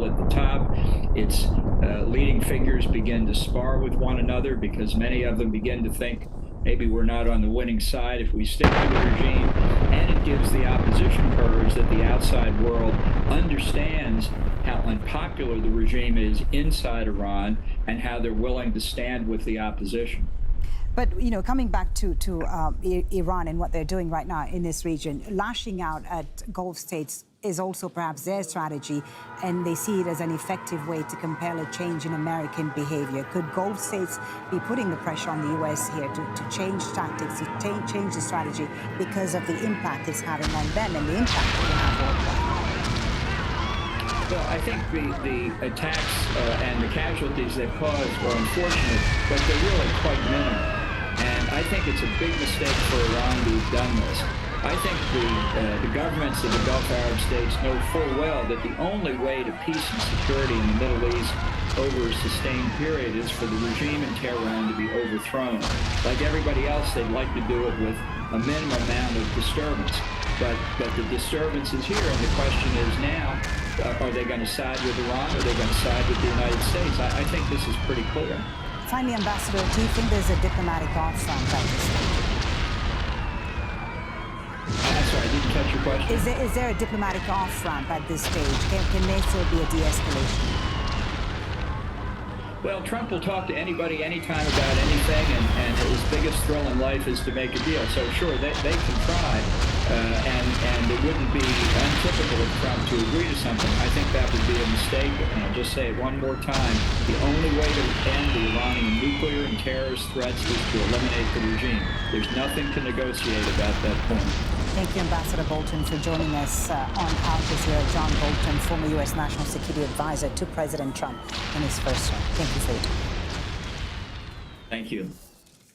at the top. Its leading figures begin to spar with one another because many of them begin to think maybe we're not on the winning side if we stick to the regime. And it gives the opposition courage that the outside world understands how unpopular the regime is inside Iran and how they're willing to stand with the opposition. But, you know, coming back to Iran and what they're doing right now in this region, lashing out at Gulf states is also perhaps their strategy, and they see it as an effective way to compel a change in American behavior. Could Gulf states be putting the pressure on the U.S. here to change tactics, to change the strategy because of the impact it's having on them and the impact it will have worldwide? Well, I think the attacks and the casualties they've caused are unfortunate, but they're really quite minimal. And I think it's a big mistake for Iran to have done this. I think the governments of the Gulf Arab states know full well that the only way to peace and security in the Middle East over a sustained period is for the regime in Tehran to be overthrown. Like everybody else, they'd like to do it with a minimum amount of disturbance. But the disturbance is here, and the question is now, are they going to side with Iran, or are they going to side with the United States? I think this is pretty clear. Finally, Ambassador, do you think there's a diplomatic off-ramp at this stage? I'm sorry, I didn't catch your question. Is there a diplomatic off-ramp at this stage? Can there still be a de-escalation? Well, Trump will talk to anybody, anytime about anything, and his biggest thrill in life is to make a deal. So sure, they can try, and it wouldn't be untypical of Trump to agree to something. I think that would be a mistake, and I'll just say it one more time. The only way to end the Iranian nuclear and terrorist threats is to eliminate the regime. There's nothing to negotiate about that point. Thank you, Ambassador Bolton, for joining us on Out This Year. John Bolton, former U.S. National Security Advisor to President Trump in his first term. Thank you for your time. Thank you.